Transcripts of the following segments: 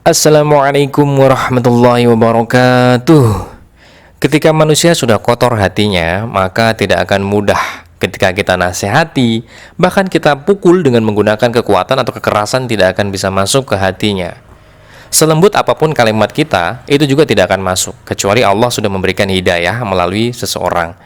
Assalamualaikum warahmatullahi wabarakatuh. Ketika manusia sudah kotor hatinya, maka tidak akan mudah ketika kita nasihati, bahkan kita pukul dengan menggunakan kekuatan atau kekerasan tidak akan bisa masuk ke hatinya. Selembut apapun kalimat kita, itu juga tidak akan masuk, kecuali Allah sudah memberikan hidayah melalui seseorang.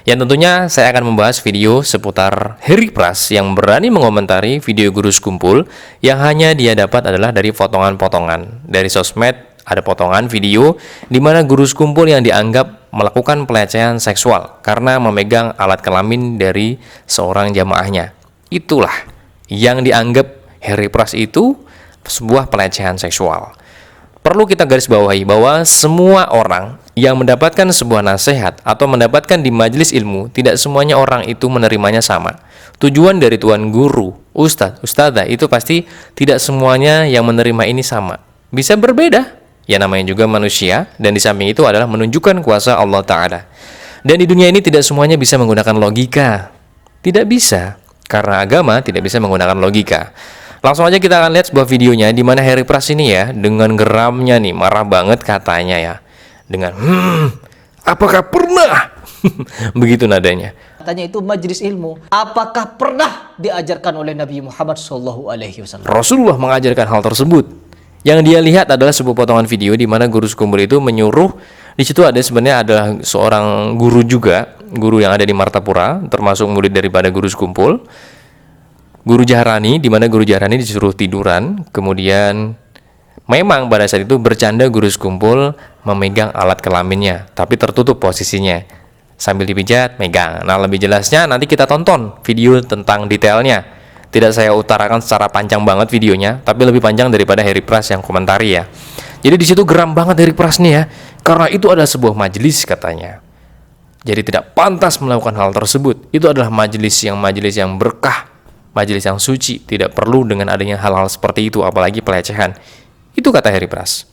Yang tentunya saya akan membahas video seputar Heri Pras yang berani mengomentari video guru sekumpul yang hanya dia dapat adalah dari potongan-potongan. Dari sosmed ada potongan video di mana guru sekumpul yang dianggap melakukan pelecehan seksual karena memegang alat kelamin dari seorang jamaahnya. Itulah yang dianggap Heri Pras itu sebuah pelecehan seksual. Perlu kita garis bawahi bahwa semua orang yang mendapatkan sebuah nasihat atau mendapatkan di majelis ilmu, tidak semuanya orang itu menerimanya sama. Tujuan dari tuan guru, ustadz, ustadzah itu pasti tidak semuanya yang menerima ini sama. Bisa berbeda, ya namanya juga manusia, dan di samping itu adalah menunjukkan kuasa Allah Ta'ala. Dan di dunia ini tidak semuanya bisa menggunakan logika. Tidak bisa, karena agama tidak bisa menggunakan logika. Langsung aja kita akan lihat sebuah videonya di mana Heri Pras ini ya dengan geramnya nih, marah banget katanya ya. Dengan apakah pernah? Begitu nadanya. Katanya itu majelis ilmu. Apakah pernah diajarkan oleh Nabi Muhammad SAW? Rasulullah mengajarkan hal tersebut. Yang dia lihat adalah sebuah potongan video di mana guru sekumpul itu menyuruh. Di situ ada sebenarnya adalah seorang guru juga, guru yang ada di Martapura, termasuk murid daripada guru sekumpul. Guru Jahrani, di mana guru Jahrani disuruh tiduran, kemudian memang pada saat itu bercanda guru sekumpul memegang alat kelaminnya, tapi tertutup posisinya. Sambil dipijat, megang. Nah, lebih jelasnya nanti kita tonton video tentang detailnya. Tidak saya utarakan secara panjang banget videonya, tapi lebih panjang daripada Heri Pras yang komentari ya. Jadi di situ geram banget Heri Pras nih ya, karena itu adalah sebuah majelis katanya. Jadi tidak pantas melakukan hal tersebut. Itu adalah majelis yang berkah, majelis yang suci, tidak perlu dengan adanya hal-hal seperti itu, apalagi pelecehan. Itu kata Heri Pras.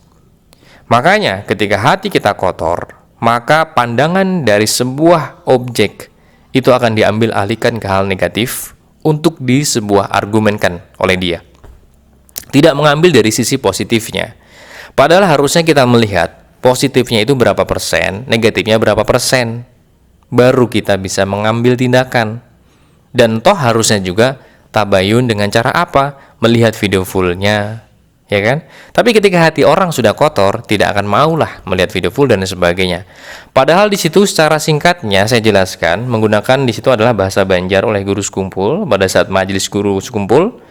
Makanya ketika hati kita kotor, maka pandangan dari sebuah objek itu akan diambil alihkan ke hal negatif untuk disebuah argumenkan oleh dia. Tidak mengambil dari sisi positifnya. Padahal harusnya kita melihat positifnya itu berapa persen, negatifnya berapa persen. Baru kita bisa mengambil tindakan. Dan toh harusnya juga tabayun dengan cara apa? Melihat video fullnya, ya kan? Tapi ketika hati orang sudah kotor, tidak akan maulah melihat video full dan sebagainya. Padahal di situ secara singkatnya saya jelaskan, menggunakan di situ adalah bahasa Banjar oleh guru sekumpul pada saat majelis guru sekumpul.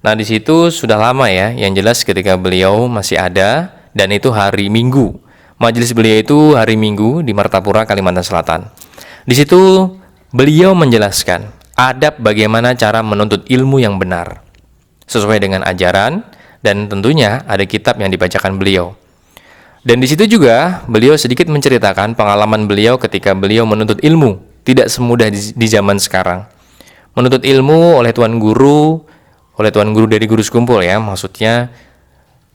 Nah, di situ sudah lama ya, yang jelas ketika beliau masih ada dan itu hari Minggu. Majelis beliau itu hari Minggu di Martapura, Kalimantan Selatan. Di situ beliau menjelaskan adab bagaimana cara menuntut ilmu yang benar sesuai dengan ajaran, dan tentunya ada kitab yang dibacakan beliau. Dan di situ juga beliau sedikit menceritakan pengalaman beliau ketika beliau menuntut ilmu. Tidak semudah di zaman sekarang. Menuntut ilmu oleh tuan guru dari guru sekumpul ya, maksudnya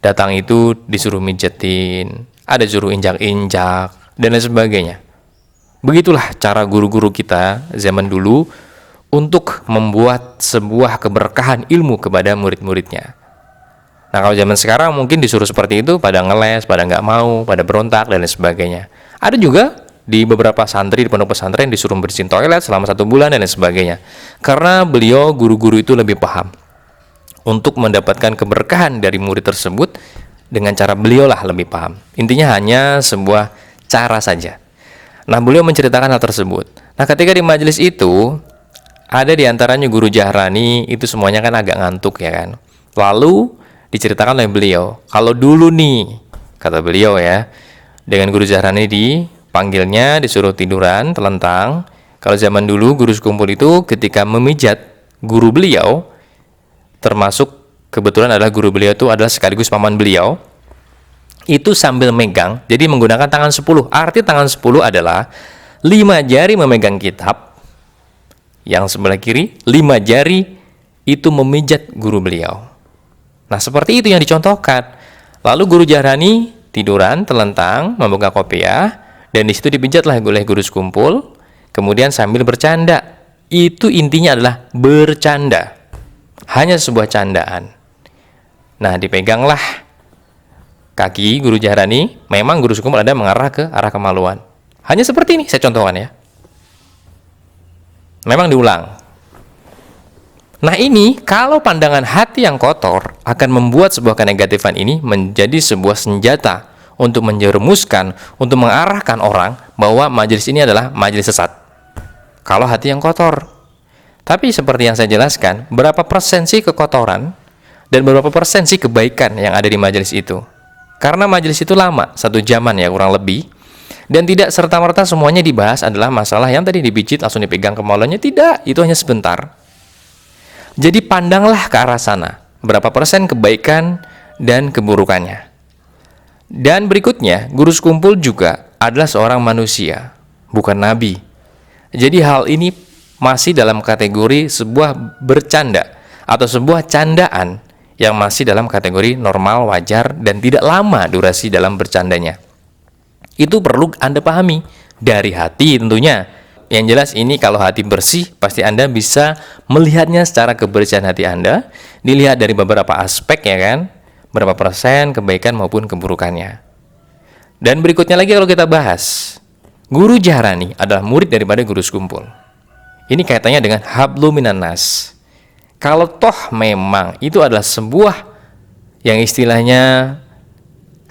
datang itu disuruh mijetin, ada suruh injak-injak dan lain sebagainya. Begitulah cara guru-guru kita zaman dulu untuk membuat sebuah keberkahan ilmu kepada murid-muridnya. Nah, kalau zaman sekarang mungkin disuruh seperti itu, pada ngeles, pada nggak mau, pada berontak, dan lain sebagainya. Ada juga di beberapa santri, di pondok pesantren disuruh bersihin toilet selama 1 bulan, dan lain sebagainya. Karena beliau, guru-guru itu lebih paham untuk mendapatkan keberkahan dari murid tersebut dengan cara beliau lah lebih paham. Intinya hanya sebuah cara saja. Nah, beliau menceritakan hal tersebut. Nah, ketika di majelis itu, ada di antaranya guru Jahrani, itu semuanya kan agak ngantuk ya kan. Lalu diceritakan oleh beliau, kalau dulu nih, kata beliau ya, dengan guru Jahrani dipanggilnya, disuruh tiduran, telentang. Kalau zaman dulu guru sekumpul itu ketika memijat guru beliau, termasuk kebetulan adalah guru beliau itu adalah sekaligus paman beliau, itu sambil megang, jadi menggunakan tangan 10. Arti tangan 10 adalah 5 jari memegang kitab, yang sebelah kiri 5 jari itu memijat guru beliau. Nah, seperti itu yang dicontohkan. Lalu guru Jahrani tiduran, telentang, membuka kopiah, dan di situ dipijatlah oleh guru sekumpul, kemudian sambil bercanda. Itu intinya adalah bercanda. Hanya sebuah candaan. Nah, dipeganglah kaki guru Jahrani, memang guru sekumpul Anda mengarah ke arah kemaluan. Hanya seperti ini, saya contohkan ya. Memang diulang. Nah ini, kalau pandangan hati yang kotor akan membuat sebuah kenegatifan ini menjadi sebuah senjata untuk menjerumuskan, untuk mengarahkan orang bahwa majelis ini adalah majelis sesat. Kalau hati yang kotor. Tapi seperti yang saya jelaskan, berapa persen sih kekotoran dan berapa persen sih kebaikan yang ada di majelis itu? Karena majelis itu lama, 1 jaman ya kurang lebih. Dan tidak serta-merta semuanya dibahas adalah masalah yang tadi dipijit langsung dipegang kemaluannya. Tidak, itu hanya sebentar. Jadi pandanglah ke arah sana. Berapa persen kebaikan dan keburukannya. Dan berikutnya, guru sekumpul juga adalah seorang manusia, bukan nabi. Jadi hal ini masih dalam kategori sebuah bercanda atau sebuah candaan yang masih dalam kategori normal, wajar, dan tidak lama durasi dalam bercandanya. Itu perlu Anda pahami dari hati tentunya. Yang jelas ini kalau hati bersih, pasti Anda bisa melihatnya secara kebersihan hati Anda, dilihat dari beberapa aspek ya kan, berapa persen kebaikan maupun keburukannya. Dan berikutnya lagi kalau kita bahas, guru Jahrani adalah murid daripada guru sekumpul. Ini kaitannya dengan hablu minan nas. Kalau toh memang itu adalah sebuah yang istilahnya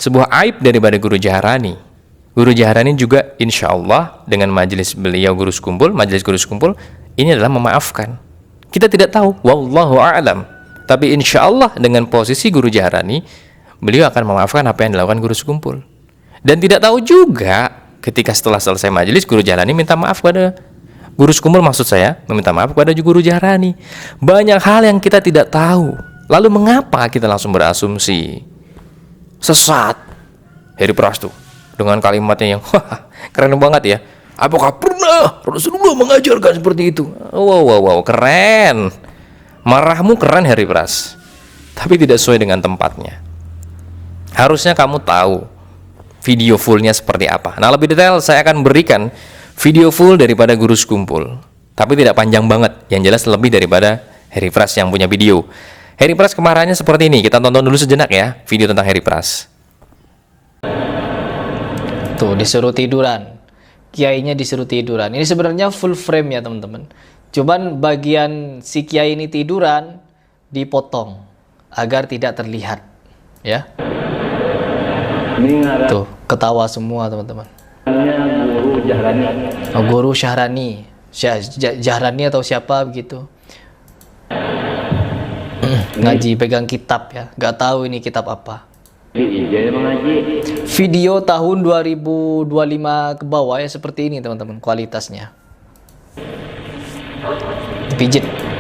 sebuah aib daripada guru Jahrani. Guru Jahrani juga insya Allah dengan majelis beliau guru sekumpul, majelis guru sekumpul ini adalah memaafkan. Kita tidak tahu, wallahu a'lam. Tapi insya Allah dengan posisi guru Jahrani, beliau akan memaafkan apa yang dilakukan guru sekumpul. Dan tidak tahu juga ketika setelah selesai majelis guru Jahrani minta maaf kepada guru sekumpul, maksud saya meminta maaf kepada guru Jahrani. Banyak hal yang kita tidak tahu. Lalu mengapa kita langsung berasumsi sesat Harry Pras tuh dengan kalimatnya yang keren banget ya. Apakah pernah Rasulullah mengajarkan seperti itu? Wow, keren. Marahmu keren Harry Pras, tapi tidak sesuai dengan tempatnya. Harusnya kamu tahu video fullnya seperti apa. Nah lebih detail saya akan berikan video full daripada guru sekumpul, tapi tidak panjang banget, yang jelas lebih daripada Harry Pras yang punya video. Harry Pras kemarahannya seperti ini, kita tonton dulu sejenak ya video tentang Harry Pras. Tuh disuruh tiduran, kiainya disuruh tiduran. Ini sebenarnya full frame ya teman-teman. Cuman bagian si kiai ini tiduran dipotong agar tidak terlihat ya. Tuh ketawa semua teman-teman. Guru Jahrani. Oh, guru Syahrani, Jahrani atau siapa begitu. Ngaji pegang kitab ya, nggak tahu ini kitab apa. Video tahun 2025 ke bawah ya seperti ini teman-teman kualitasnya.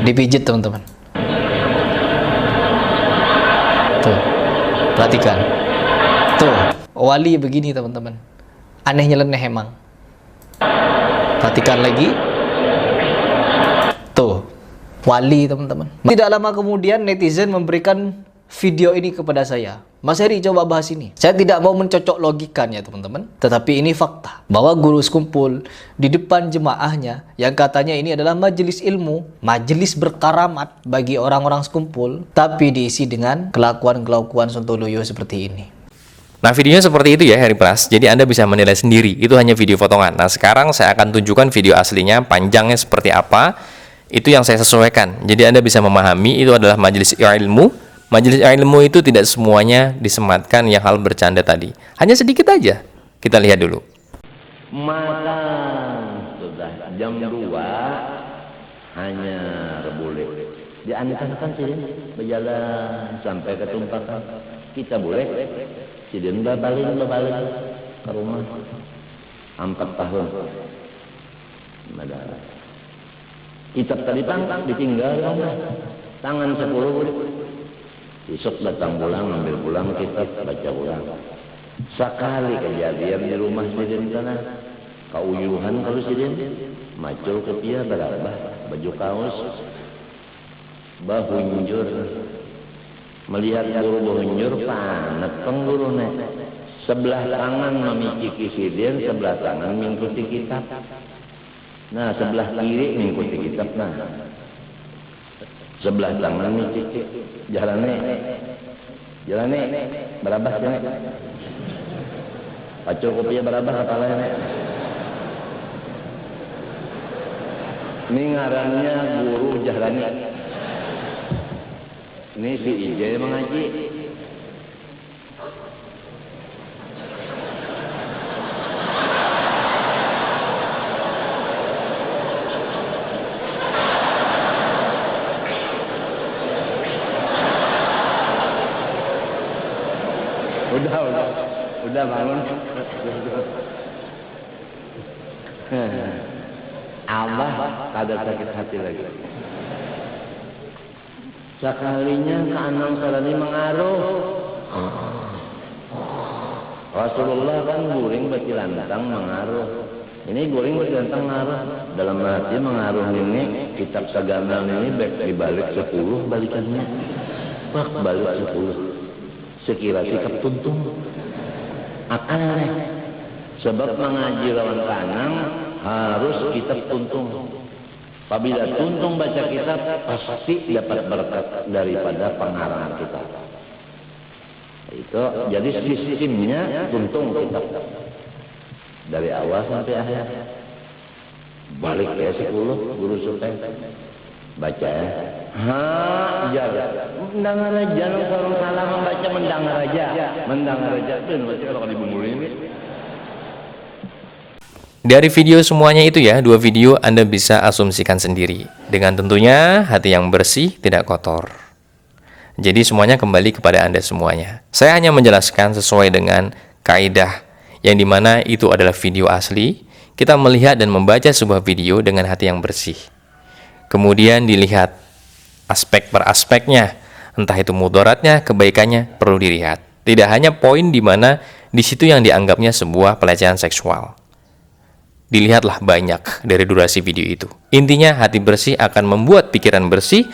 Dipijit teman-teman. Tuh, perhatikan. Tuh, wali begini teman-teman. Aneh nyeleneh emang. Perhatikan lagi. Tuh, wali teman-teman. Tidak lama kemudian netizen memberikan video ini kepada saya. Mas Heri coba bahas ini. Saya tidak mau mencocok logikannya teman-teman, tetapi ini fakta bahwa guru sekumpul di depan jemaahnya yang katanya ini adalah majelis ilmu, majelis berkaramat bagi orang-orang sekumpul, tapi diisi dengan kelakuan-kelakuan sontoloyo seperti ini. Nah videonya seperti itu ya Harry Pras, jadi Anda bisa menilai sendiri, itu hanya video potongan. Nah sekarang saya akan tunjukkan video aslinya, panjangnya seperti apa, itu yang saya sesuaikan. Jadi Anda bisa memahami itu adalah majelis ilmu. Majelis ilmu itu tidak semuanya disematkan yang hal bercanda tadi, hanya sedikit aja. Kita lihat dulu. Maka sudah jam 2 hanya boleh diantarkan sih berjalan sampai ke tumpakan. Kita boleh sidin balik ke rumah 4 tahun. Madara. Kitab tadi pangkang ditinggal tangan 10. Besok datang pulang, ambil pulang kitab, baca ulang. Sekali kejadian di rumah sidin sana, kauyuhan kalau sidin, macul kepia berapa, baju kaos, bahunjur. Melihat guru bahunjur, panet pengguru nek. Sebelah tangan memikiki sidin, sebelah tangan mengikuti kitab. Nah, sebelah kiri mengikuti kitab, nah. Sebelah tangan mengikuti jalannya Jalan nih, berabas ya nih. Pacul kopinya berabas apalagi nih. Ini ngarannya Guru Jahrani. Ini si Ije mengaji. Udah bangun. Abah kada sakit hati lagi. Sekalinya ke Anang Sarani mengaruh. Rasulullah kan guring bati lantang mengaruh. Ini guring bati lantang mengaruh. Dalam hati mengaruh ini kitab Sagana ini dibalik 10 balikannya. Pak balik 10. Sekira sikap tuntung. Akalnya. Sebab mengaji lawan kanang harus kitab tuntung. Apabila tuntung baca kitab pasti dapat berkat daripada pengarang kitab. Itu jadi sistemnya tuntung kitab dari awal sampai akhir. Balik ya 10 guru supaya baca ya. Jar. Mendengar aja kalau salah membaca mendengar aja. Mendengar aja itu baca kalau dibumburin. Dari video semuanya itu ya, 2 video Anda bisa asumsikan sendiri. Dengan tentunya hati yang bersih, tidak kotor. Jadi semuanya kembali kepada Anda semuanya. Saya hanya menjelaskan sesuai dengan kaidah yang dimana itu adalah video asli. Kita melihat dan membaca sebuah video dengan hati yang bersih. Kemudian dilihat aspek per aspeknya. Entah itu mudaratnya, kebaikannya, perlu dilihat. Tidak hanya poin di mana di situ yang dianggapnya sebuah pelecehan seksual. Dilihatlah banyak dari durasi video itu. Intinya hati bersih akan membuat pikiran bersih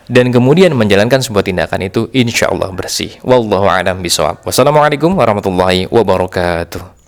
dan kemudian menjalankan sebuah tindakan itu insya Allah bersih. Wallahu a'lam bishawab. Wassalamualaikum warahmatullahi wabarakatuh.